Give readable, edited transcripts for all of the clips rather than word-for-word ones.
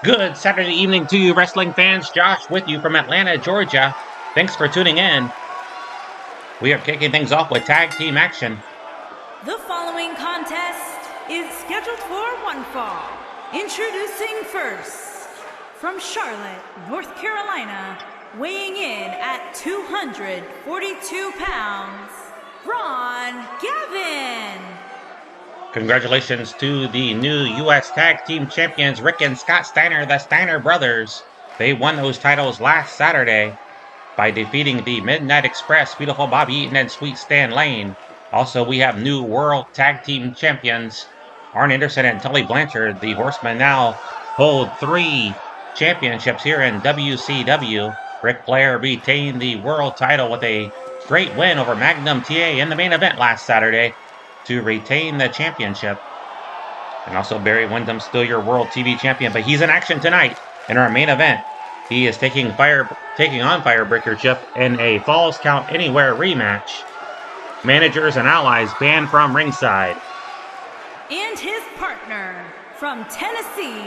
Good Saturday evening to you, wrestling fans. Josh with you from Atlanta, Georgia. Thanks for tuning in. We are kicking things off with tag team action. The following contest is scheduled for one fall. Introducing first, from Charlotte, North Carolina, weighing in at 242 pounds, Garvin. Congratulations to the new U.S. Tag Team Champions, Rick and Scott Steiner, the Steiner brothers. They won those titles last Saturday by defeating the Midnight Express, Beautiful Bobby Eaton, and Sweet Stan Lane. Also, we have new World Tag Team Champions, Arn Anderson and Tully Blanchard. The Horsemen now hold 3 championships here in WCW. Ric Flair retained the world title with a great win over Magnum TA in the main event last Saturday to retain the championship. And also Barry Windham, still your world TV champion, but he's in action tonight in our main event. He is taking on Firebreaker Chip in a Falls Count Anywhere rematch. Managers and allies banned from ringside. And his partner from Tennessee,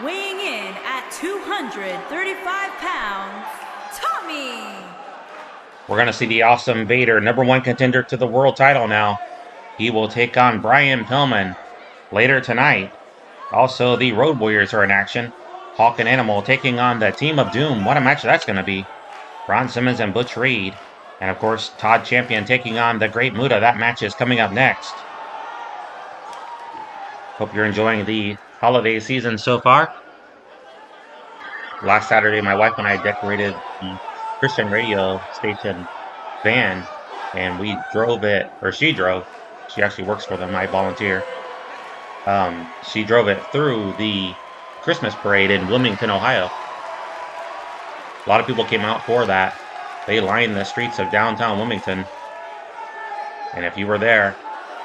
weighing in at 235 pounds, Tommy. We're going to see the awesome Vader, #1 contender to the world title now. He will take on Brian Pillman later tonight. Also, the Road Warriors are in action. Hawk and Animal taking on the Team of Doom. What a match that's going to be. Ron Simmons and Butch Reed. And of course, Todd Champion taking on the Great Muta. That match is coming up next. Hope you're enjoying the holiday season so far. Last Saturday, my wife and I decorated the Christian radio station van, and we drove it, or she drove. She actually works for them. I volunteer. She drove it through the Christmas parade in Wilmington, Ohio. A lot of people came out for that. They lined the streets of downtown Wilmington. And if you were there,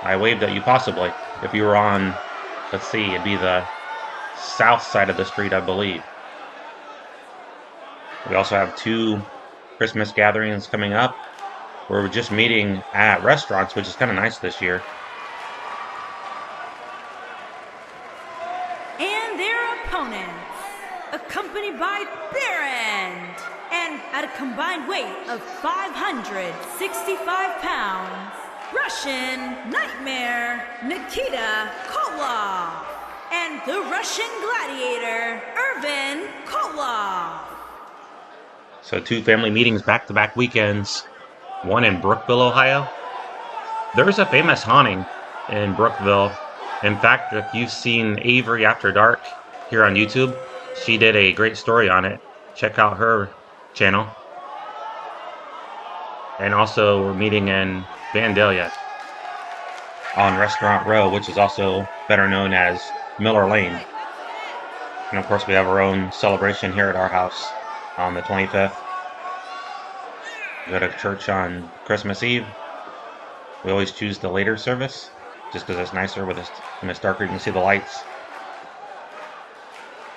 I waved at you possibly. If you were on, let's see, it'd be the south side of the street, I believe. We also have 2 Christmas gatherings coming up. We're just meeting at restaurants, which is kind of nice this year. And their opponents, accompanied by Baron, and at a combined weight of 565 pounds, Russian Nightmare Nikita Koloff, and the Russian Gladiator Irvin Koloff. So 2 family meetings back-to-back weekends. One in Brookville, Ohio. There's a famous haunting in Brookville. In fact, if you've seen Avery After Dark here on YouTube, she did a great story on it. Check out her channel. And also, we're meeting in Vandalia on Restaurant Row, which is also better known as Miller Lane. And of course, we have our own celebration here at our house on the 25th. We go to church on Christmas Eve. We always choose the later service, just because it's nicer when it's darker, you can see the lights.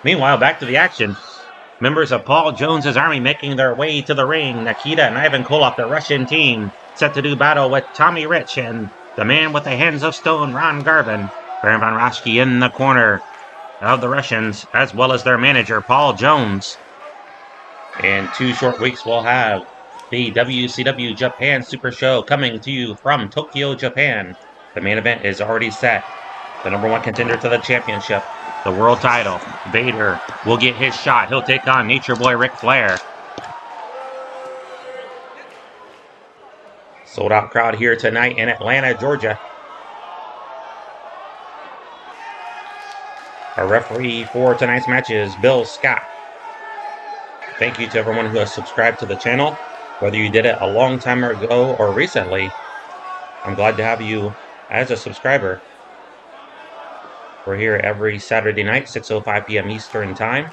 Meanwhile, back to the action. Members of Paul Jones's army making their way to the ring. Nikita and Ivan Koloff, the Russian team, set to do battle with Tommy Rich and the man with the hands of stone, Ron Garvin. Baron von Raschke in the corner of the Russians, as well as their manager, Paul Jones. In 2 short weeks, we'll have the WCW Japan Super Show coming to you from Tokyo, Japan. The main event is already set. The #1 contender to the championship, the world title, Vader, will get his shot. He'll take on Nature Boy Ric Flair. Sold out crowd here tonight in Atlanta, Georgia. Our referee for tonight's match is Bill Scott. Thank you to everyone who has subscribed to the channel. Whether you did it a long time ago or recently, I'm glad to have you as a subscriber. We're here every Saturday night, 6:05 p.m. Eastern Time.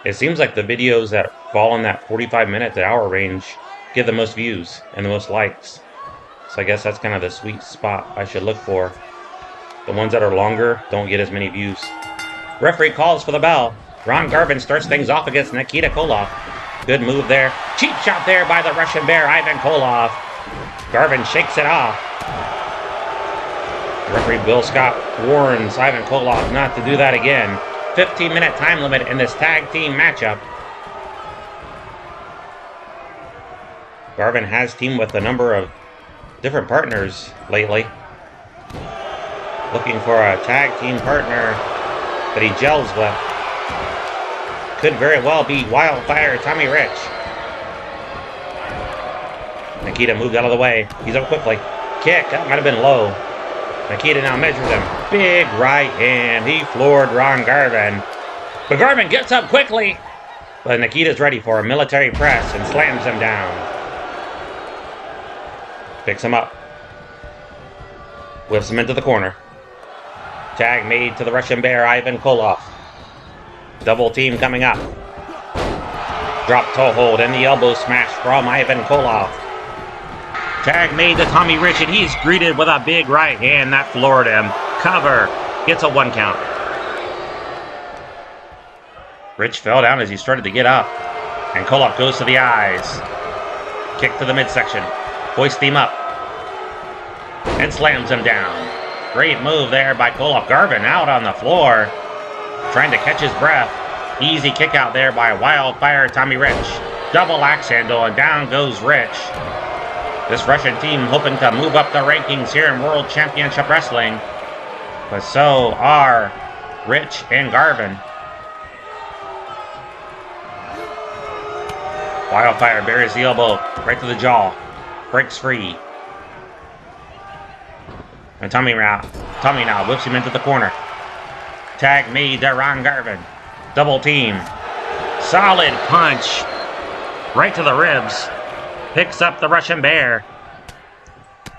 It seems like the videos that fall in that 45-minute to hour range get the most views and the most likes. So I guess that's kind of the sweet spot I should look for. The ones that are longer don't get as many views. Referee calls for the bell. Ron Garvin starts things off against Nikita Koloff. Good move there. Cheap shot there by the Russian Bear, Ivan Koloff. Garvin shakes it off. Referee Bill Scott warns Ivan Koloff not to do that again. 15-minute time limit in this tag team matchup. Garvin has teamed with a number of different partners lately. Looking for a tag team partner that he gels with. Could very well be Wildfire Tommy Rich. Nikita moved out of the way. He's up quickly. Kick, that might have been low. Nikita now measures him. Big right hand. He floored Ron Garvin. But Garvin gets up quickly. But Nikita's ready for a military press and slams him down. Picks him up. Whips him into the corner. Tag made to the Russian Bear, Ivan Koloff. Double team coming up. Drop toe hold and the elbow smash from Ivan Koloff. Tag made to Tommy Rich, and he's greeted with a big right hand that floored him. Cover. Gets a 1 count. Rich fell down as he started to get up. And Koloff goes to the eyes. Kick to the midsection. Hoists him up. And slams him down. Great move there by Koloff. Garvin out on the floor. Trying to catch his breath. Easy kick out there by Wildfire Tommy Rich. Double axe handle, and down goes Rich. This Russian team hoping to move up the rankings here in World Championship Wrestling. But so are Rich and Garvin. Wildfire buries the elbow right to the jaw. Breaks free. And Tommy now whips him into the corner. Tag made to Ron Garvin. Double team. Solid punch. Right to the ribs. Picks up the Russian Bear.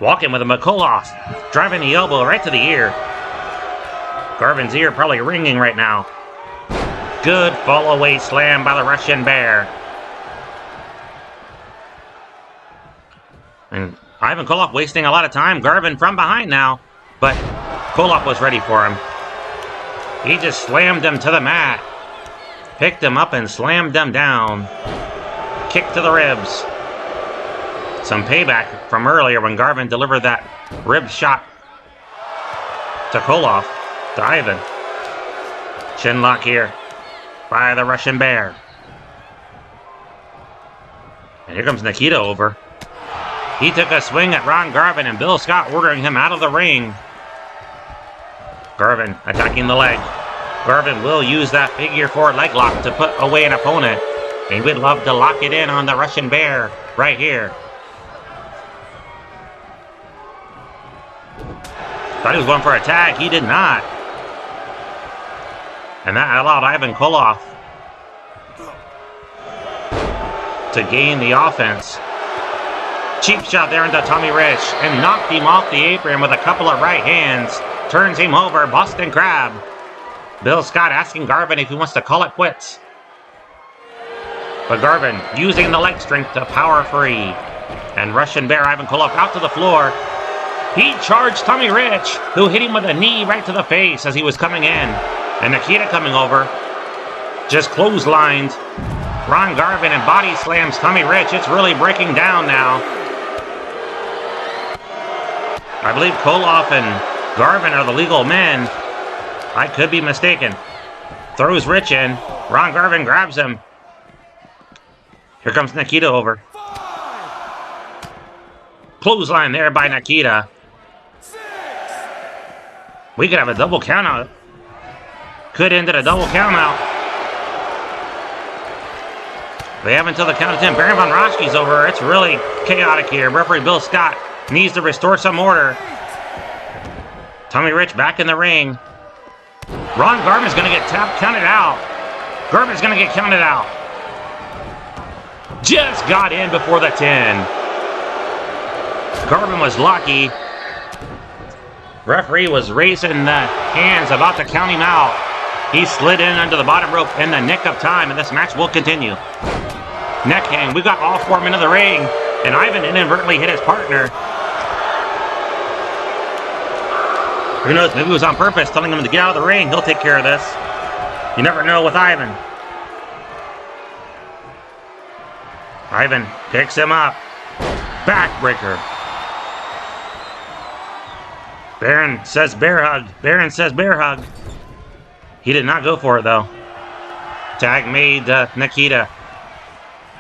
Walking with a Koloff. Driving the elbow right to the ear. Garvin's ear probably ringing right now. Good fall away slam by the Russian Bear. And Ivan Koloff wasting a lot of time. Garvin from behind now. But Koloff was ready for him. He just slammed him to the mat. Picked him up and slammed him down. Kick to the ribs. Some payback from earlier when Garvin delivered that rib shot to Koloff, to Ivan. Chin lock here by the Russian Bear. And here comes Nikita over. He took a swing at Ron Garvin, and Bill Scott ordering him out of the ring. Garvin attacking the leg. Garvin will use that figure 4 leg lock to put away an opponent. And we'd love to lock it in on the Russian Bear right here. Thought he was going for a tag. He did not. And that allowed Ivan Koloff to gain the offense. Cheap shot there into Tommy Rich and knocked him off the apron with a couple of right hands. Turns him over. Boston Crab. Bill Scott asking Garvin if he wants to call it quits. But Garvin using the leg strength to power free. And Russian Bear Ivan Koloff out to the floor. He charged Tommy Rich, who hit him with a knee right to the face as he was coming in. And Nikita coming over. Just clotheslined Ron Garvin and body slams Tommy Rich. It's really breaking down now. I believe Koloff and Garvin are the legal men. I could be mistaken. Throws Rich in. Ron Garvin grabs him. Here comes Nikita over. Clothesline there by Nikita. We could have a double count out. Could end at a double count out. They have until the count of 10. Baron Von Raschke's over. It's really chaotic here. Referee Bill Scott needs to restore some order. Tommy Rich back in the ring. Ron Garvin's going to get counted out. Garvin's going to get counted out. Just got in before the 10. Garvin was lucky. Referee was raising the hands, about to count him out. He slid in under the bottom rope in the nick of time, and this match will continue. Neck hang. We've got all 4 men in the ring, and Ivan inadvertently hit his partner. Who knows? Maybe it was on purpose, telling him to get out of the ring. He'll take care of this. You never know with Ivan. Ivan picks him up. Backbreaker. Baron says bear hug. Baron says bear hug. He did not go for it, though. Tag made Nikita.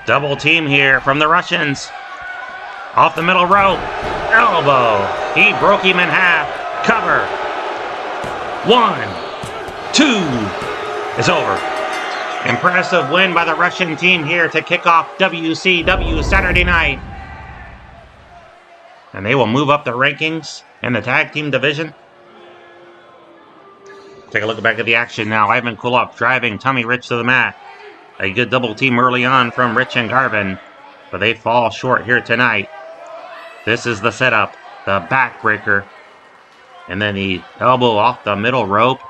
Double team here from the Russians. Off the middle rope. Elbow. He broke him in half. Cover. 1, 2. It's over. Impressive win by the Russian team here to kick off WCW Saturday Night. And they will move up the rankings in the tag team division. Take a look back at the action now. Ivan Koloff driving Tommy Rich to the mat. A good double team early on from Rich and Garvin, but they fall short here tonight. This is the setup, the backbreaker, and then the elbow off the middle rope,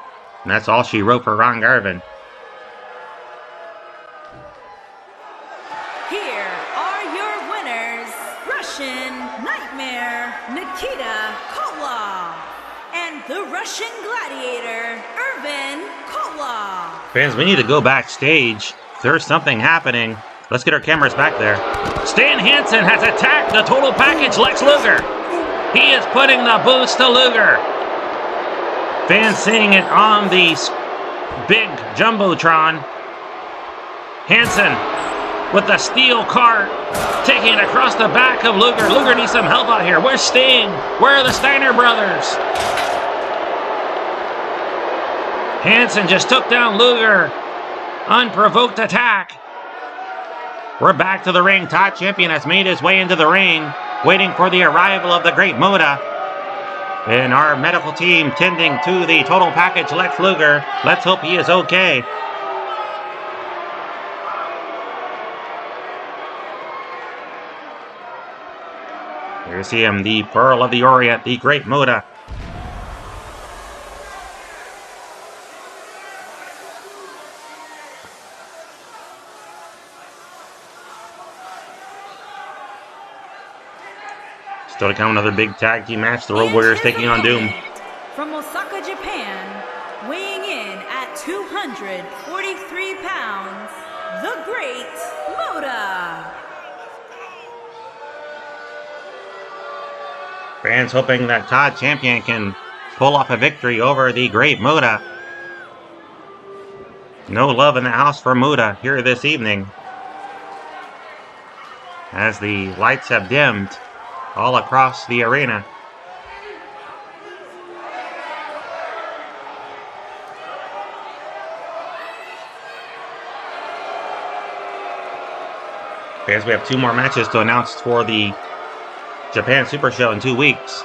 and that's all she wrote for Ron Garvin. Here are your winners, Russian Nightmare Nikita Koloff and the Russian Gladiator Irvin Koloff. Fans, we need to go backstage. There's something happening. Let's get our cameras back there. Stan Hansen has attacked the total package Lex Luger. He is putting the boots to Luger. Fans seeing it on the big Jumbotron. Hansen with the steel cart taking it across the back of Luger. Luger needs some help out here. Where's Sting? Where are the Steiner brothers? Hansen just took down Luger. Unprovoked attack. We're back to the ring. Todd Champion has made his way into the ring, waiting for the arrival of the Great Muta. And our medical team tending to the total package Lex Luger. Let's hope he is okay. Here's him, the Pearl of the Orient, the Great Muta. Still to come, another big tag team match. The Road Warriors taking on Doom. From Osaka, Japan, weighing in at 243 pounds, the Great Muta. Fans hoping that Todd Champion can pull off a victory over the Great Muta. No love in the house for Muta here this evening, as the lights have dimmed all across the arena. Fans, we have 2 more matches to announce for the Japan Super Show in 2 weeks.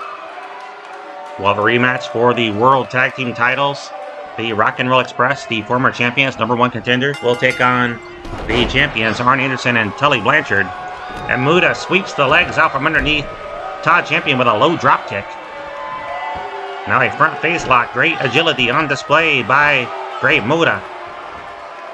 We'll have a rematch for the World Tag Team titles. The Rock and Roll Express, the former champions, #1 contenders, will take on the champions Arn Anderson and Tully Blanchard. And Muta sweeps the legs out from underneath Todd Champion with a low drop kick. Now a front face lock. Great agility on display by Great Muta.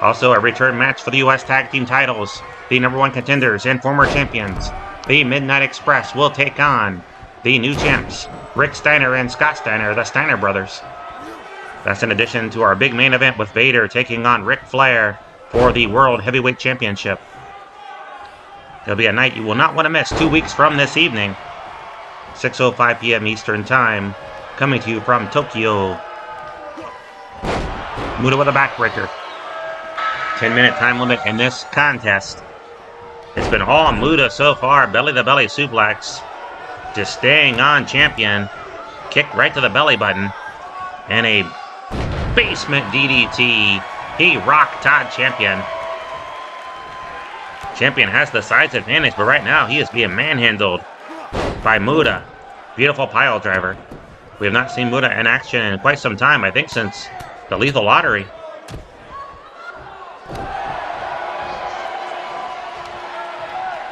Also a return match for the U.S. Tag Team titles. The #1 contenders and former champions, the Midnight Express, will take on the new champs, Rick Steiner and Scott Steiner, the Steiner brothers. That's in addition to our big main event with Vader taking on Ric Flair for the World Heavyweight Championship. It'll be a night you will not want to miss 2 weeks from this evening. 6:05 p.m. Eastern Time, coming to you from Tokyo. Muta with a backbreaker. 10-minute time limit in this contest. It's been all Muta so far. Belly-to-belly suplex. Just staying on Champion. Kick right to the belly button. And a basement DDT. He rocked Todd Champion. Champion has the size advantage, but right now he is being manhandled by Muta. Beautiful pile driver. We have not seen Muta in action in quite some time, I think since the Lethal Lottery.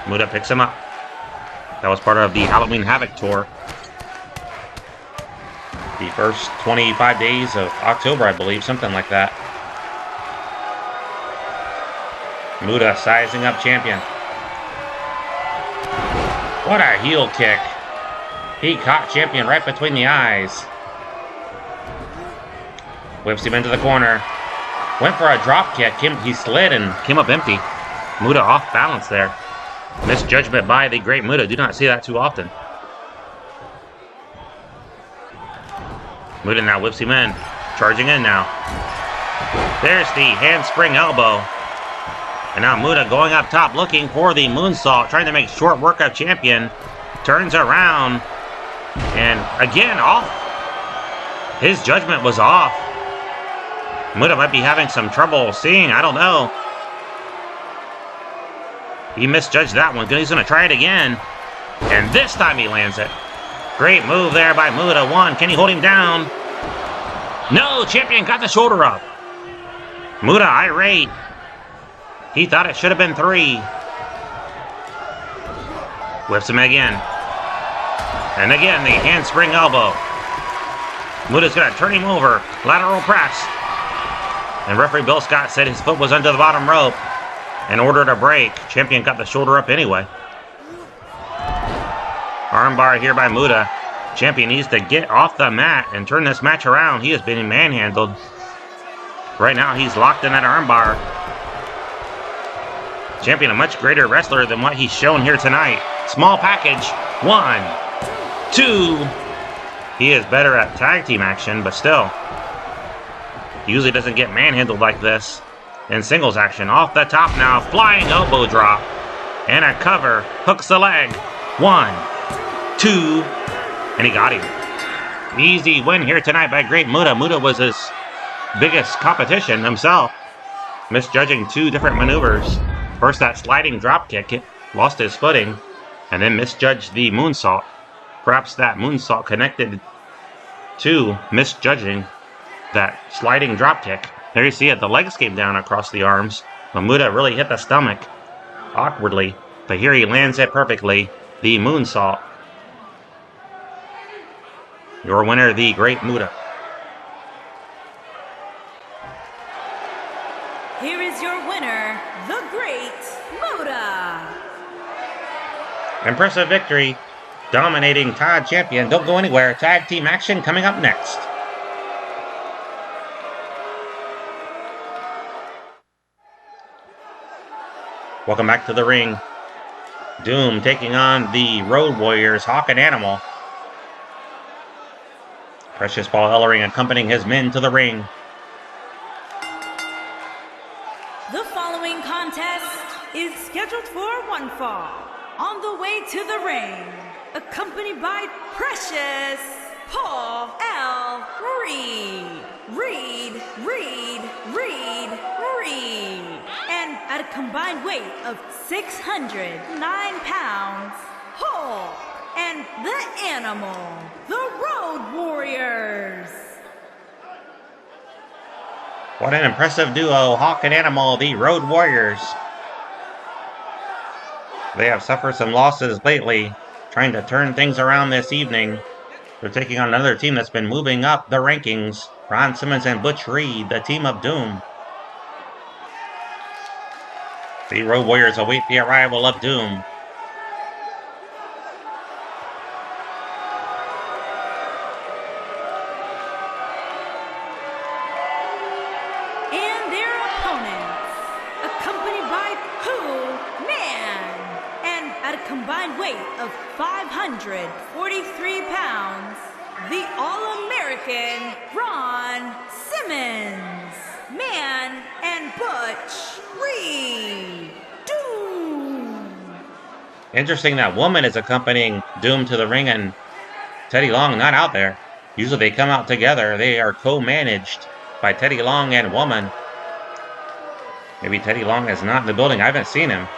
Muta picks him up. That was part of the Halloween Havoc tour. The first 25 days of October, I believe, something like that. Muta sizing up Champion. What a heel kick. He caught Champion right between the eyes. Whips him into the corner. Went for a drop kick. He slid and came up empty. Muta off balance there. Misjudgment by the Great Muta. Do not see that too often. Muta now whips him in. Charging in now. There's the handspring elbow. And now Muta going up top looking for the moonsault. Trying to make short work of champion. Turns around. And again off. His judgment was off. Muta might be having some trouble seeing. I don't know. He misjudged that one. He's going to try it again. And this time he lands it. Great move there by Muta. 1. Can he hold him down? No, champion got the shoulder up. Muta irate. He thought it should have been 3. Whips him again. And again, the handspring elbow. Muta's going to turn him over. Lateral press. And referee Bill Scott said his foot was under the bottom rope and ordered a break. Champion got the shoulder up anyway. Armbar here by Muta. Champion needs to get off the mat and turn this match around. He has been manhandled. Right now he's locked in that armbar. Champion a much greater wrestler than what he's shown here tonight. Small package. 1, 2. He is better at tag team action, but still. He usually doesn't get manhandled like this. In singles action. Off the top now. Flying elbow drop. And a cover. Hooks the leg. 1, 2. And he got him. Easy win here tonight by Great Muta. Muta was his biggest competition himself. Misjudging 2 different maneuvers. First that sliding drop kick. Lost his footing. And then misjudged the moonsault. Perhaps that moonsault connected to misjudging that sliding drop kick. There you see it. The legs came down across the arms. But Muta really hit the stomach awkwardly. But here he lands it perfectly. The moonsault. Your winner, the Great Muta. Here is your winner, the Great Muta. Impressive victory. Dominating Todd champion. Don't go anywhere. Tag team action coming up next. Welcome back to the ring. Doom taking on the Road Warriors, Hawk and Animal. Precious Paul Ellering accompanying his men to the ring. The following contest is scheduled for one fall. On the way to the ring, accompanied by Precious Paul L. Reed. And at a combined weight of 609 pounds, Hulk and the Animal, the Road Warriors. What an impressive duo, Hawk and Animal, the Road Warriors. They have suffered some losses lately, trying to turn things around this evening. They're taking on another team that's been moving up the rankings. Ron Simmons and Butch Reed, the team of Doom. The Road Warriors await the arrival of Doom. And their opponents, accompanied by and at a combined weight of 543 pounds, the All-American Ron Simmons, Man and Butch Reed. Doom. Interesting that Woman is accompanying Doom to the ring and Teddy Long not out there. Usually they come out together. They are co-managed by Teddy Long and Woman. Maybe Teddy Long is not in the building. I haven't seen him.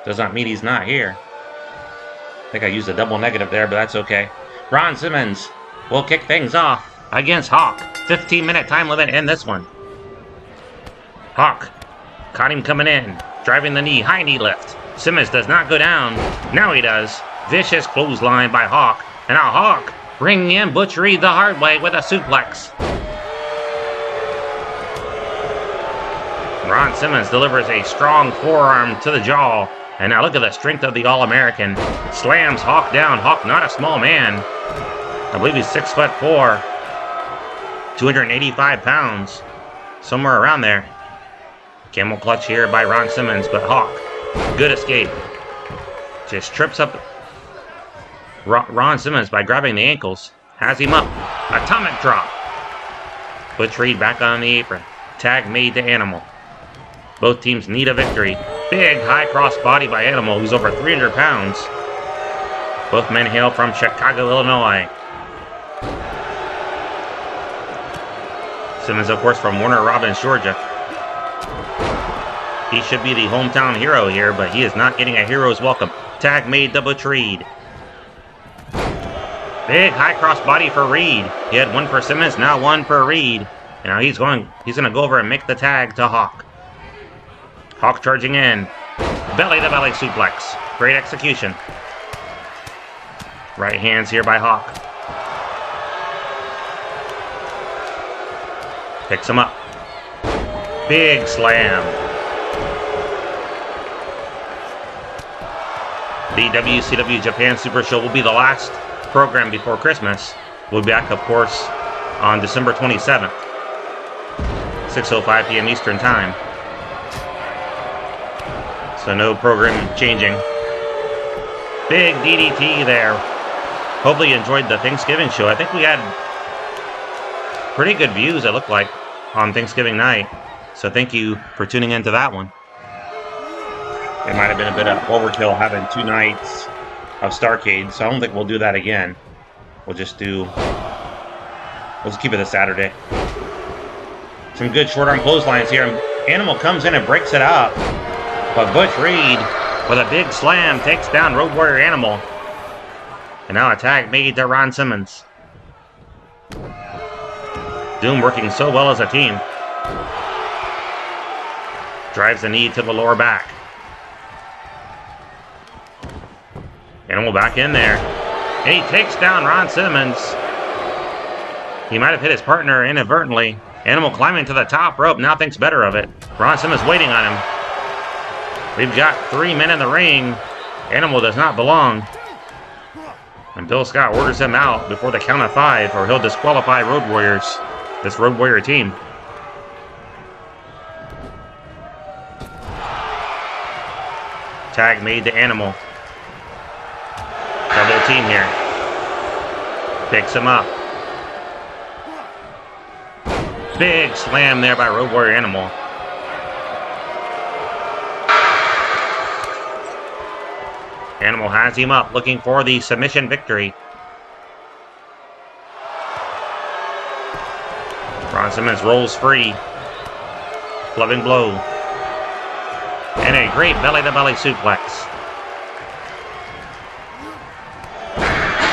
Does not mean he's not here. I think I used a double negative there, but that's okay. Ron Simmons will kick things off against Hawk. 15-minute time limit in this one. Hawk caught him coming in, driving the knee, high knee lift. Simmons does not go down. Now he does. Vicious clothesline by Hawk. And now Hawk bringing in Butch Reed the hard way with a suplex. Ron Simmons delivers a strong forearm to the jaw. And now look at the strength of the All-American. Slams Hawk down. Hawk not a small man. I believe he's 6'4", 285 pounds. Somewhere around there. Camel clutch here by Ron Simmons, but Hawk, good escape. Just trips up Ron Simmons by grabbing the ankles. Has him up. Atomic drop. Butch Reed back on the apron. Tag made to Animal. Both teams need a victory. Big high cross body by Animal, who's over 300 pounds. Both men hail from Chicago, Illinois. Simmons, of course, from Warner Robins, Georgia. He should be the hometown hero here, but he is not getting a hero's welcome. Tag made to Butch Reed. Big high cross body for Reed. He had one for Simmons, now one for Reed. And now he's going to go over and make the tag to Hawk. Hawk charging in. Belly to belly suplex. Great execution. Right hands here by Hawk. Picks him up. Big slam. The WCW Japan Super Show will be the last program before Christmas. We'll be back, of course, on December 27th, 6:05 p.m. Eastern Time. So no program changing. Big DDT there. Hopefully you enjoyed the Thanksgiving show. I think we had pretty good views, it looked like, on Thanksgiving night. So thank you for tuning into that one. It might have been a bit of overkill having 2 nights of Starrcade, so I don't think we'll do that again. We'll just keep it a Saturday. Some good short arm clotheslines here. Animal comes in and breaks it up. But Butch Reed, with a big slam, takes down Road Warrior Animal. And now a tag made to Ron Simmons. Doom working so well as a team. Drives the knee to the lower back. Animal back in there. And he takes down Ron Simmons. He might have hit his partner inadvertently. Animal climbing to the top rope, now thinks better of it. Ron Simmons waiting on him. We've got 3 men in the ring. Animal does not belong. And Bill Scott orders him out before the count of 5, or he'll disqualify Road Warriors, this Road Warrior team. Tag made to Animal. Double team here. Picks him up. Big slam there by Road Warrior Animal. Animal has him up, looking for the submission victory. Ron Simmons rolls free. Clubbing blow. And a great belly-to-belly suplex.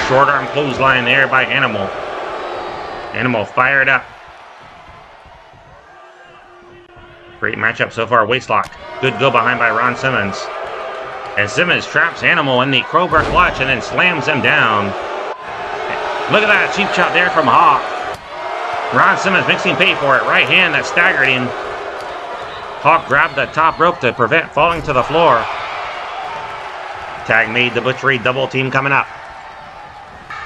Short arm clothesline there by Animal. Animal fired up. Great matchup so far. Waistlock. Good go behind by Ron Simmons. And Simmons traps Animal in the Crowbar clutch and then slams him down. Look at that cheap shot there from Hawk. Ron Simmons makes him pay for it. Right hand that staggered him. Hawk grabbed the top rope to prevent falling to the floor. Tag made to Butch Reed. Double team coming up.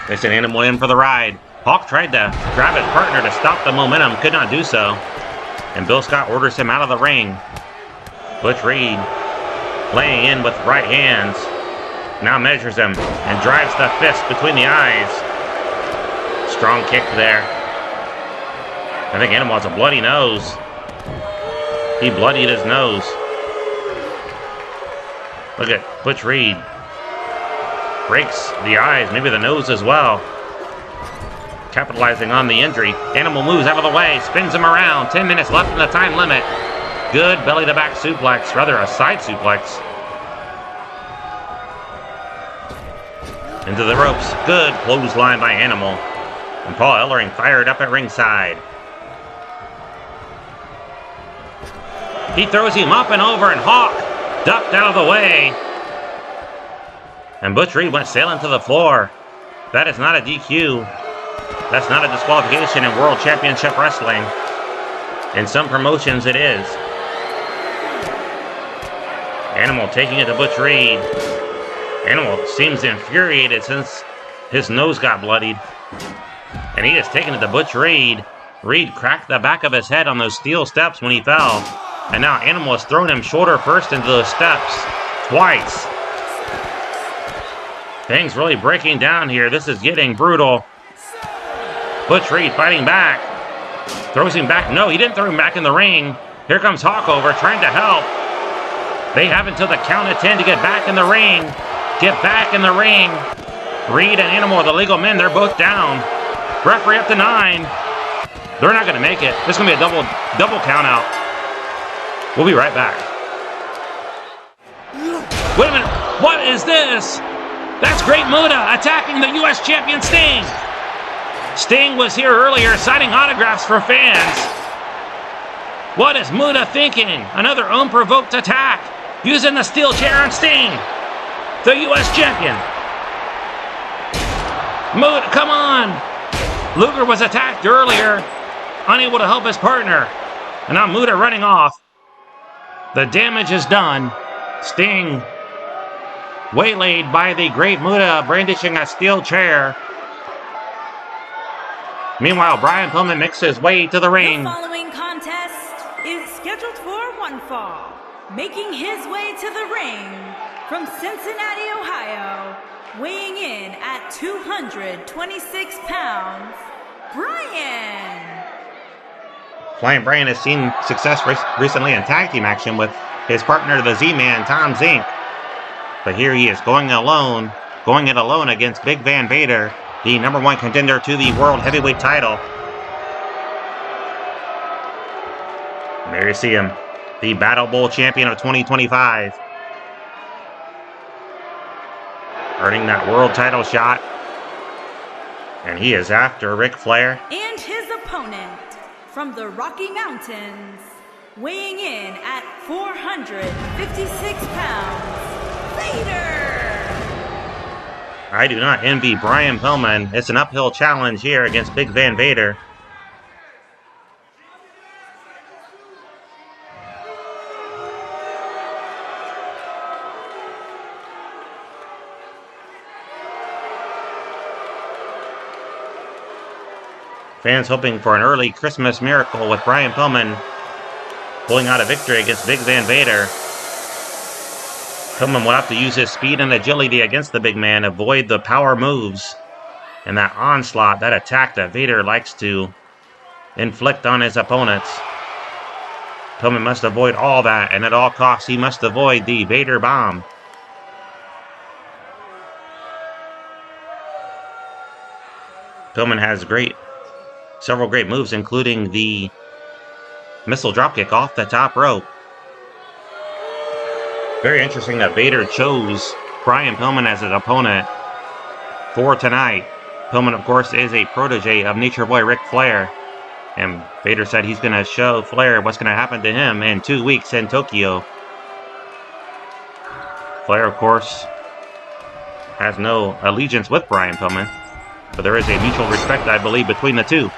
They sent Animal in for the ride. Hawk tried to grab his partner to stop the momentum. Could not do so. And Bill Scott orders him out of the ring. Butch Reed laying in with right hands. Now measures him and drives the fist between the eyes. Strong kick there. I think Animal has a bloody nose. He bloodied his nose. Look at Butch Reed. Breaks the eyes, maybe the nose as well. Capitalizing on the injury. Animal moves out of the way, spins him around. 10 minutes left in the time limit. Good belly-to-back suplex, rather a side suplex. Into the ropes. Good clothesline by Animal. And Paul Ellering fired up at ringside. He throws him up and over, and Hawk ducked out of the way. And Butch Reed went sailing to the floor. That is not a DQ. That's not a disqualification in World Championship Wrestling. In some promotions, it is. Animal taking it to Butch Reed. Animal seems infuriated since his nose got bloodied. And he is taking it to Butch Reed. Reed cracked the back of his head on those steel steps when he fell. And now Animal has thrown him shoulder first into those steps. Twice. Things really breaking down here. This is getting brutal. Butch Reed fighting back. Throws him back. No, he didn't throw him back in the ring. Here comes Hawkover trying to help. They have until the count of 10 to get back in the ring. Get back in the ring. Reed and Animal, the legal men, they're both down. Referee up to 9. They're not going to make it. This is going to be a double count out. We'll be right back. Wait a minute. What is this? That's Great Muta attacking the U.S. champion Sting. Sting was here earlier signing autographs for fans. What is Muta thinking? Another unprovoked attack. Using the steel chair on Sting. The U.S. champion. Muta, come on. Luger was attacked earlier. Unable to help his partner. And now Muta running off. The damage is done. Sting waylaid by the Great Muta, brandishing a steel chair. Meanwhile, Brian Pillman makes his way to the ring. The following contest is scheduled for one fall. Making his way to the ring from Cincinnati, Ohio, weighing in at 226 pounds, Brian. Flying Brian has seen success recently in tag team action with his partner, the Z-Man, Tom Zink. But here he is going it alone against Big Van Vader, the #1 contender to the World Heavyweight title. And there you see him, the Battle Bowl champion of 2025. Earning that world title shot. And he is after Ric Flair. And his opponent from the Rocky Mountains, weighing in at 456 pounds, Vader! I do not envy Brian Pillman. It's an uphill challenge here against Big Van Vader. Fans hoping for an early Christmas miracle with Brian Pillman pulling out a victory against Big Van Vader. Pillman will have to use his speed and agility against the big man, avoid the power moves and that onslaught, that attack that Vader likes to inflict on his opponents. Pillman must avoid all that, and at all costs he must avoid the Vader bomb. Pillman has several great moves, including the missile dropkick off the top rope. Very interesting that Vader chose Brian Pillman as his opponent for tonight. Pillman, of course, is a protege of Nature Boy Ric Flair. And Vader said he's going to show Flair what's going to happen to him in 2 weeks in Tokyo. Flair, of course, has no allegiance with Brian Pillman, but there is a mutual respect, I believe, between the two.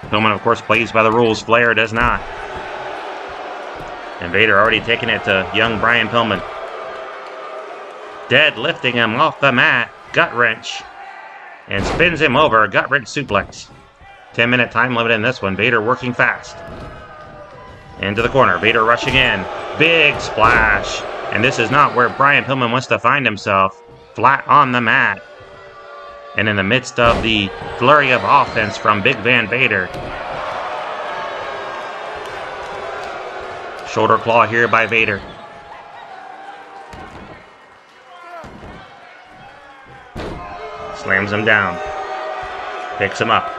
Pillman, of course, plays by the rules. Flair does not. And Vader already taking it to young Brian Pillman. Deadlifting him off the mat. Gut wrench. And spins him over. Gut wrench suplex. 10-minute time limit in this one. Vader working fast. Into the corner. Vader rushing in. Big splash. And this is not where Brian Pillman wants to find himself. Flat on the mat. And in the midst of the flurry of offense from Big Van Vader. Shoulder claw here by Vader. Slams him down. Picks him up.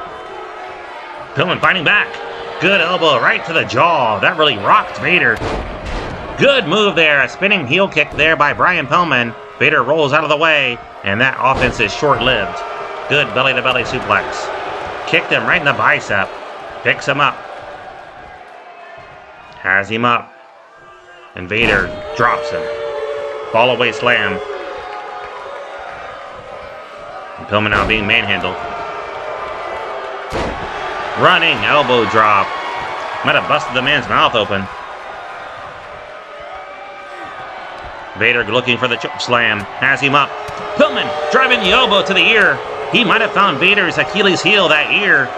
Pillman fighting back. Good elbow right to the jaw. That really rocked Vader. Good move there. A spinning heel kick there by Brian Pillman. Vader rolls out of the way, and that offense is short-lived. Good belly-to-belly suplex. Kicked him right in the bicep. Picks him up. Has him up. And Vader drops him. Fall away slam. And Pillman now being manhandled. Running elbow drop. Might have busted the man's mouth open. Vader looking for the choke slam. Has him up. Pillman driving the elbow to the ear. He might have found Vader's Achilles heel that ear.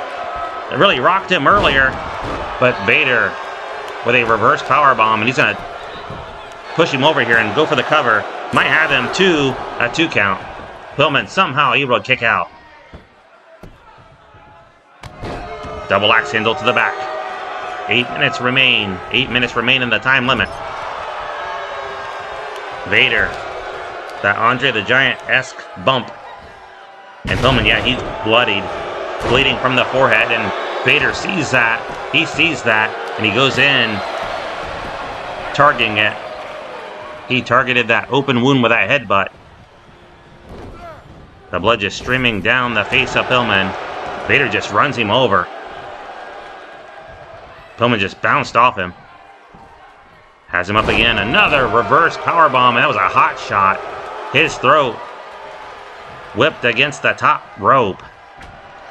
It really rocked him earlier. But Vader with a reverse powerbomb, and he's going to push him over here and go for the cover. Might have him to a 2 count. Pillman somehow able to kick out. Double axe handle to the back. 8 minutes remain. 8 minutes remain in the time limit. Vader. That Andre the Giant-esque bump. And Pillman, yeah, he's bloodied. Bleeding from the forehead. And Vader sees that. He sees that. And he goes in. Targeting it. He targeted that open wound with that headbutt. The blood just streaming down the face of Pillman. Vader just runs him over. Pillman just bounced off him. Has him up again. Another reverse powerbomb. That was a hot shot. His throat whipped against the top rope.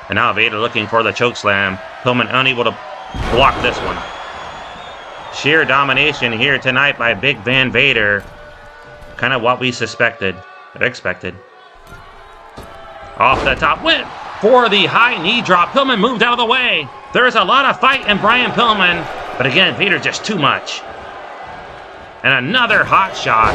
And now Vader looking for the chokeslam. Pillman unable to block this one. Sheer domination here tonight by Big Van Vader. Kind of what we suspected or expected. Off the top, went for the high knee drop. Pillman moved out of the way. There's a lot of fight in Brian Pillman. But again, Vader just too much. And another hot shot.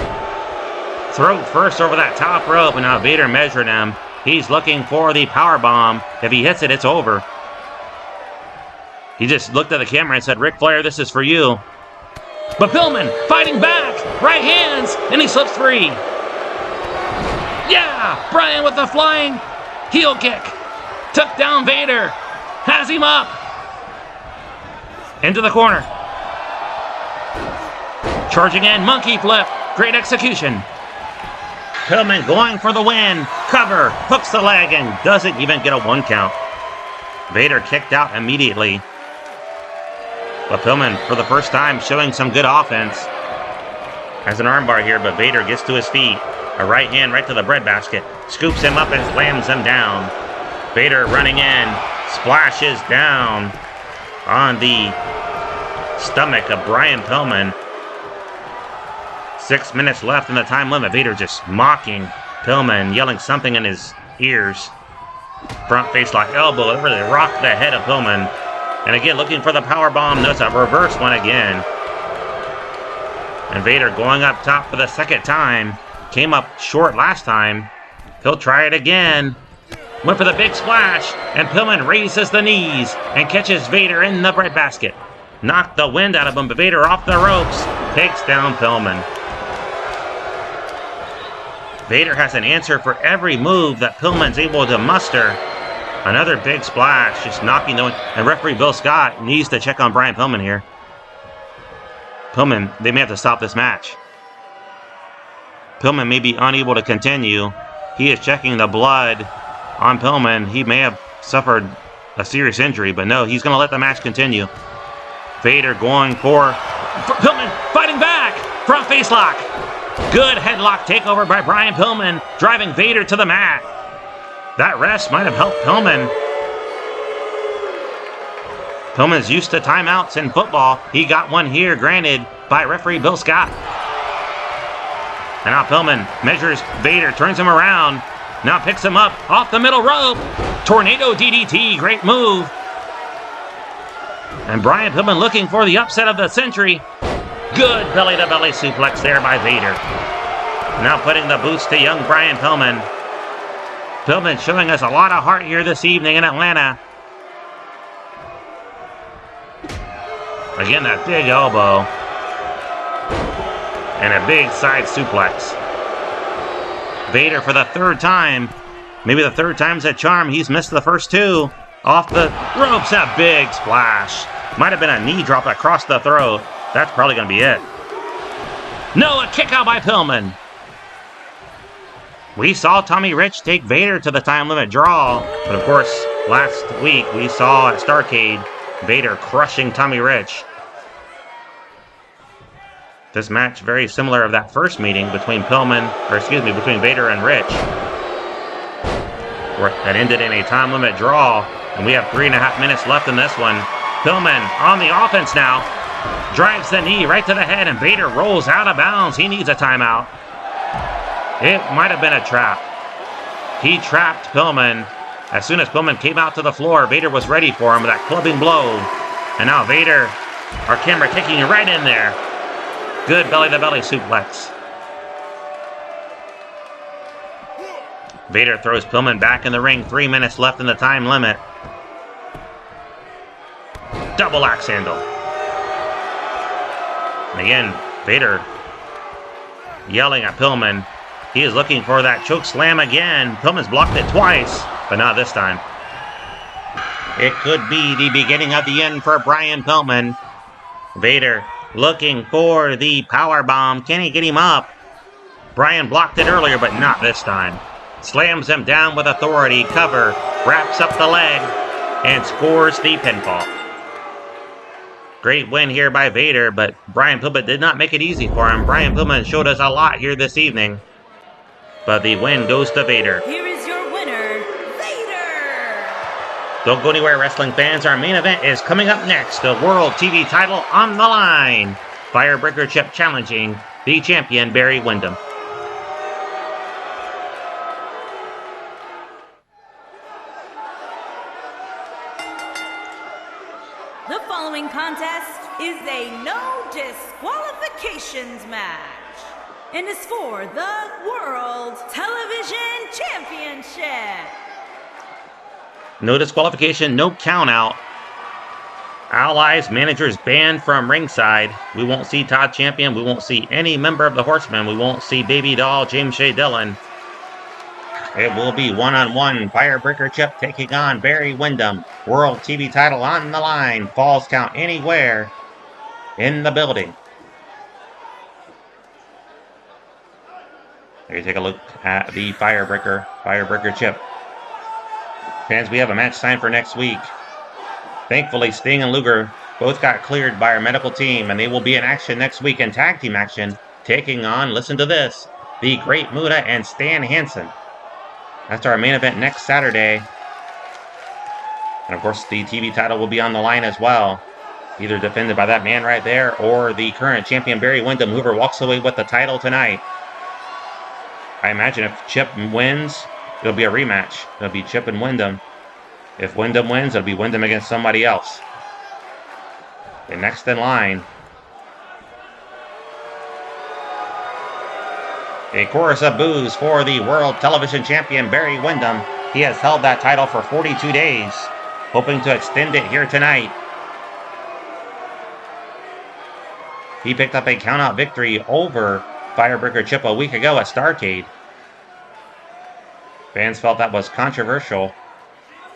Throat first over that top rope. And now Vader measured him. He's looking for the power bomb. If he hits it, it's over. He just looked at the camera and said, Ric Flair, this is for you. But Pillman fighting back. Right hands. And he slips free. Yeah! Brian with the flying heel kick. Took down Vader. Has him up. Into the corner. Charging in. Monkey flip. Great execution. Pillman going for the win. Cover. Hooks the leg and doesn't even get a 1 count. Vader kicked out immediately. But Pillman, for the first time, showing some good offense. Has an armbar here, but Vader gets to his feet. A right hand right to the breadbasket. Scoops him up and slams him down. Vader running in. Splashes down on the stomach of Brian Pillman. 6 minutes left in the time limit. Vader just mocking Pillman, yelling something in his ears. Front face lock elbow. It really rocked the head of Pillman. And again, looking for the power bomb. That's a reverse one again. And Vader going up top for the second time. Came up short last time. He'll try it again. Went for the big splash. And Pillman raises the knees and catches Vader in the breadbasket. Knocked the wind out of him, but Vader off the ropes. Takes down Pillman. Vader has an answer for every move that Pillman's able to muster. Another big splash, just knocking the wind. And referee Bill Scott needs to check on Brian Pillman here. Pillman, they may have to stop this match. Pillman may be unable to continue. He is checking the blood on Pillman. He may have suffered a serious injury, but no, he's going to let the match continue. Vader going for Pillman, fighting back. Front face lock. Good headlock takeover by Brian Pillman, driving Vader to the mat. That rest might have helped Pillman. Pillman's used to timeouts in football. He got one here, granted, by referee Bill Scott. And now Pillman measures Vader, turns him around. Now picks him up off the middle rope. Tornado DDT, great move. And Brian Pillman looking for the upset of the century. Good belly-to-belly suplex there by Vader. Now putting the boots to young Brian Pillman. Pillman showing us a lot of heart here this evening in Atlanta. Again, that big elbow. And a big side suplex. Vader for the third time. Maybe the third time's a charm. He's missed the first two. Off the ropes, a big splash. Might have been a knee drop across the throat. That's probably going to be it. No, a kick out by Pillman. We saw Tommy Rich take Vader to the time limit draw. But of course, last week we saw at Starrcade Vader crushing Tommy Rich. This match very similar of that first meeting between between Vader and Rich. That ended in a time limit draw. And we have 3.5 minutes left in this one. Pillman on the offense now. Drives the knee right to the head, and Vader rolls out of bounds. He needs a timeout. It might have been a trap. He trapped Pillman. As soon as Pillman came out to the floor, Vader was ready for him with that clubbing blow. And now Vader, our camera kicking right in there. Good belly-to-belly suplex. Vader throws Pillman back in the ring. 3 minutes left in the time limit. Double axe handle. And again, Vader yelling at Pillman. He is looking for that choke slam again. Pillman's blocked it twice, but not this time. It could be the beginning of the end for Brian Pillman. Vader looking for the power bomb. Can he get him up? Brian blocked it earlier, but not this time. Slams him down with authority. Cover. Wraps up the leg. And scores the pinfall. Great win here by Vader, but Brian Pillman did not make it easy for him. Brian Pillman showed us a lot here this evening. But the win goes to Vader. Here is your winner, Vader! Don't go anywhere, wrestling fans. Our main event is coming up next. The World TV title on the line. Firebreaker Chip challenging the champion, Barry Windham. The following contest is a no disqualifications match and is for the World Television Championship. No disqualification, no count out. Allies, managers banned from ringside. We won't see Todd champion. We won't see any member of the Horsemen. We won't see Baby Doll, James Shea Dillon. It will be one-on-one. Firebreaker Chip taking on Barry Windham. World TV title on the line. Falls count anywhere in the building. Here you take a look at the Firebreaker Chip. Fans, we have a match signed for next week. Thankfully, Sting and Luger both got cleared by our medical team, and they will be in action next week in tag team action, taking on, listen to this, the Great Muta and Stan Hansen. That's our main event next Saturday. And of course, the TV title will be on the line as well. Either defended by that man right there or the current champion Barry Windham, whoever walks away with the title tonight. I imagine if Chip wins, it'll be a rematch. It'll be Chip and Windham. If Windham wins, it'll be Windham against somebody else. The next in line. A chorus of boos for the World Television Champion Barry Windham. He has held that title for 42 days, hoping to extend it here tonight. He picked up a countout victory over Firebreaker Chip a week ago at Starrcade. Fans felt that was controversial,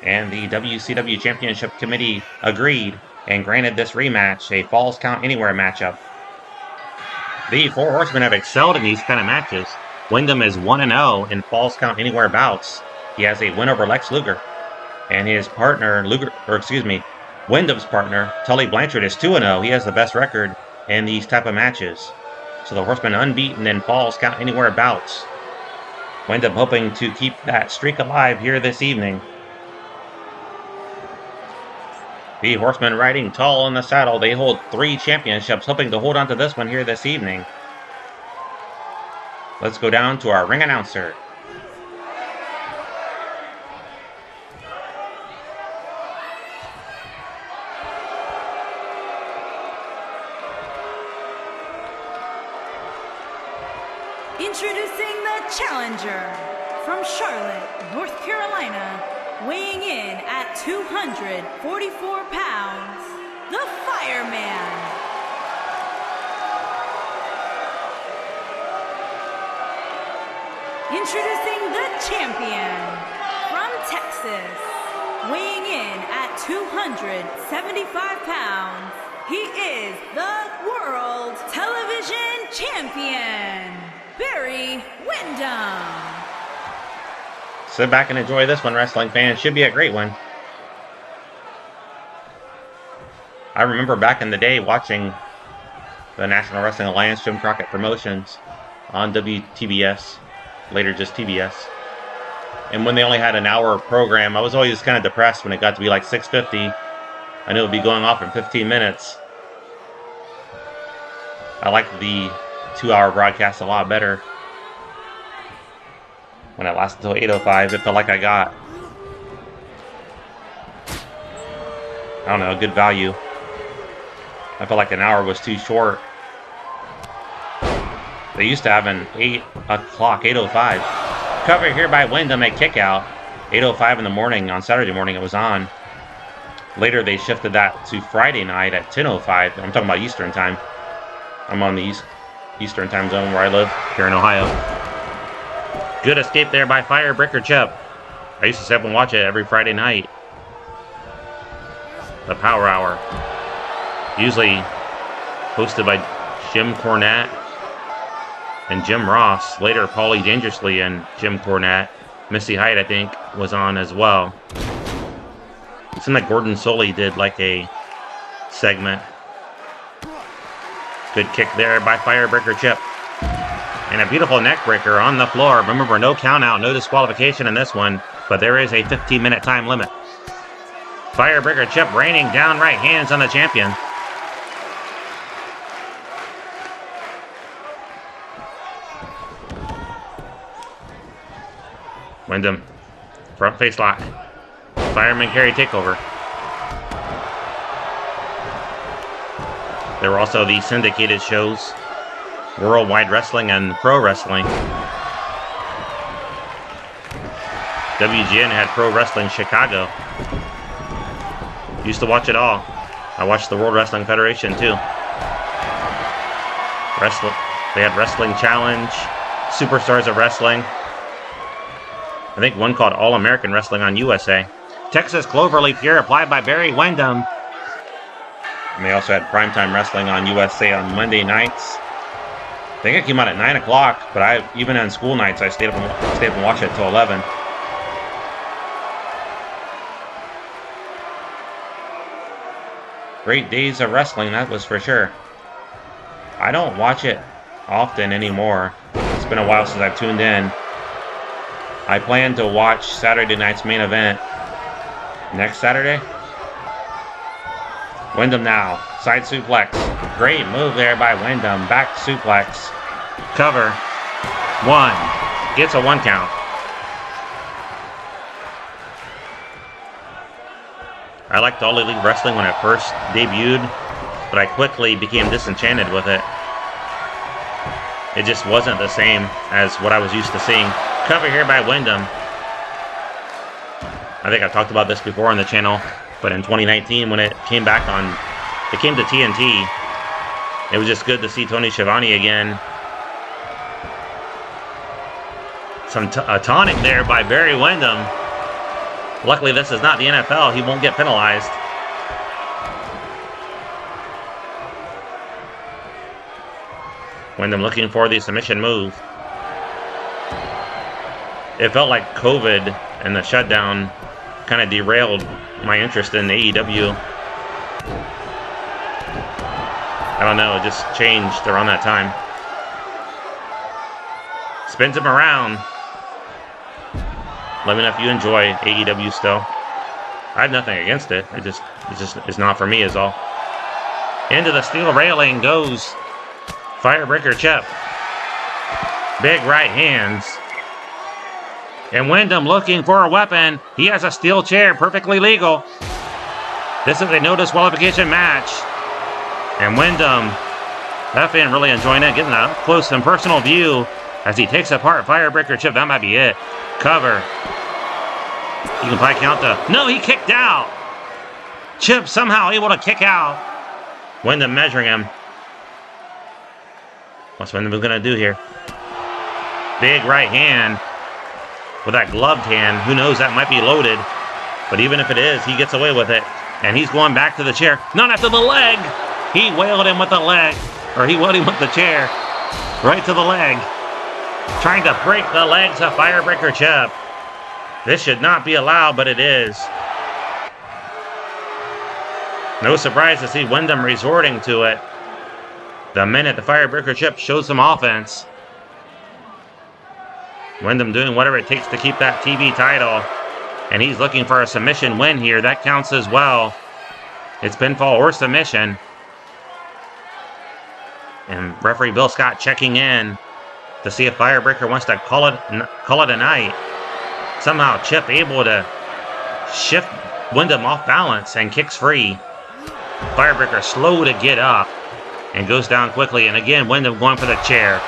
and the WCW Championship Committee agreed and granted this rematch a Falls Count Anywhere matchup. The Four Horsemen have excelled in these kind of matches. Windham is 1-0 in Falls Count Anywhere bouts. He has a win over Lex Luger. And his partner, Windham's partner, Tully Blanchard, is 2-0. He has the best record in these type of matches. So the Horsemen unbeaten in Falls Count Anywhere bouts. Windham hoping to keep that streak alive here this evening. The Horsemen riding tall in the saddle. They hold 3 championships, hoping to hold on to this one here this evening. Let's go down to our ring announcer. Introducing the challenger from Charlotte, North Carolina, weighing in at 244 pounds, the Fireman. Introducing the champion from Texas, weighing in at 275 pounds, he is the World Television Champion, Barry Windham. Sit back and enjoy this one, wrestling fans. Should be a great one. I remember back in the day watching the National Wrestling Alliance, Jim Crockett Promotions, on WTBS, later just TBS. And when they only had an hour program, I was always kind of depressed when it got to be like 6:50. I knew it would be going off in 15 minutes. I liked the 2-hour broadcast a lot better. When it lasted until 8:05, it felt like I got, I don't know, good value. I felt like an hour was too short. They used to have an 8 o'clock, 8:05. Cover here by Windham, a kick out. 8:05 in the morning on Saturday morning it was on. Later they shifted that to Friday night at 10:05. I'm talking about Eastern time. I'm on the Eastern time zone where I live here in Ohio. Good escape there by Firebreaker Chip. I used to sit up and watch it every Friday night. The Power Hour. Usually hosted by Jim Cornette and Jim Ross. Later, Paulie Dangerously and Jim Cornette. Missy Hyatt, I think, was on as well. It seemed like Gordon Soley did like a segment. Good kick there by Firebreaker Chip. And a beautiful neck breaker on the floor. Remember, no count out, no disqualification in this one, but there is a 15-minute time limit. Firebreaker Chip raining down right hands on the champion. Windham, front face lock. Fireman carry takeover. There were also the syndicated shows, Worldwide Wrestling and Pro Wrestling. WGN had Pro Wrestling Chicago. Used to watch it all. I watched the World Wrestling Federation too. They had Wrestling Challenge, Superstars of Wrestling. I think one called All American Wrestling on USA. Texas Cloverleaf here, applied by Barry Windham. And they also had Primetime Wrestling on USA on Monday nights. I think it came out at 9 o'clock, but even on school nights, I stayed up and watched it till 11. Great days of wrestling, that was for sure. I don't watch it often anymore. It's been a while since I've tuned in. I plan to watch Saturday night's main event next Saturday. Windham now, side suplex. Great move there by Windham. Back suplex. Cover. 1. Gets a 1 count. I liked All Elite Wrestling when it first debuted, but I quickly became disenchanted with it. It just wasn't the same as what I was used to seeing. Cover here by Windham. I think I've talked about this before on the channel, but in 2019 when it came back on, it came to TNT, it was just good to see Tony Schiavone again. A tonic there by Barry Windham. Luckily this is not the NFL, he won't get penalized. Windham looking for the submission move. It felt like COVID and the shutdown kind of derailed my interest in AEW. I don't know, it just changed around that time. Spins him around. Let me know if you enjoy AEW still. I have nothing against it. It just is not for me is all. Into the steel railing goes Firebreaker Chip. Big right hands. And Windham looking for a weapon. He has a steel chair, perfectly legal. This is a no disqualification match. And Windham, that fan really enjoying it, getting a close and personal view as he takes apart Firebreaker Chip. That might be it. Cover. You can probably count the... No, he kicked out. Chip somehow able to kick out. Windham measuring him. What's Windham going to do here? Big right hand. With that gloved hand, who knows, that might be loaded. But even if it is, he gets away with it. And he's going back to the chair. Not after the leg. He wailed him with the leg. Or he wailed him with the chair. Right to the leg. Trying to break the legs of Firebreaker Chip. This should not be allowed, but it is. No surprise to see Windham resorting to it. The minute the Firebreaker Chip shows some offense. Windham doing whatever it takes to keep that TV title. And he's looking for a submission win here. That counts as well. It's pinfall or submission. And referee Bill Scott checking in to see if Firebreaker wants to call it a night. Somehow Chip able to shift Windham off balance and kicks free. Firebreaker slow to get up and goes down quickly. And again, Windham going for the chair.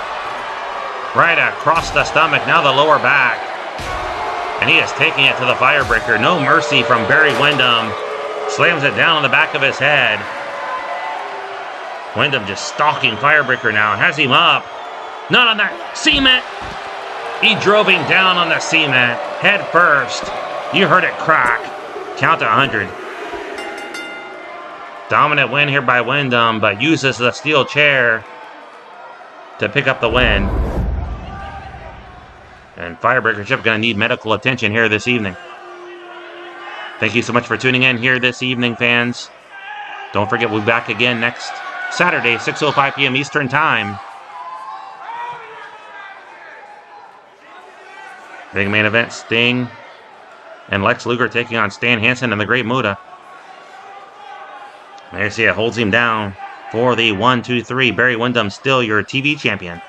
Right across the stomach, now the lower back. And he is taking it to the Firebreaker. No mercy from Barry Windham. Slams it down on the back of his head. Windham just stalking Firebreaker now. Has him up. Not on that cement. He drove him down on the cement. Head first. You heard it crack. Count to 100. Dominant win here by Windham, but uses the steel chair to pick up the win. And Firebreaker Chip going to need medical attention here this evening. Thank you so much for tuning in here this evening, fans. Don't forget, we'll be back again next Saturday, 6:05 p.m. Eastern Time. Big main event, Sting and Lex Luger taking on Stan Hansen and the Great Muta. There you see it, holds him down for the 1, 2, 3. Barry Windham still your TV champion.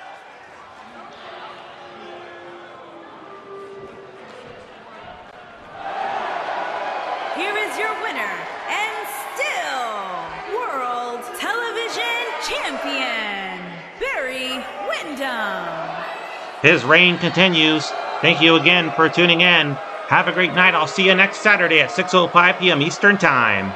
Here is your winner and still World Television Champion, Barry Windham. His reign continues. Thank you again for tuning in. Have a great night. I'll see you next Saturday at 6:05 p.m. Eastern Time.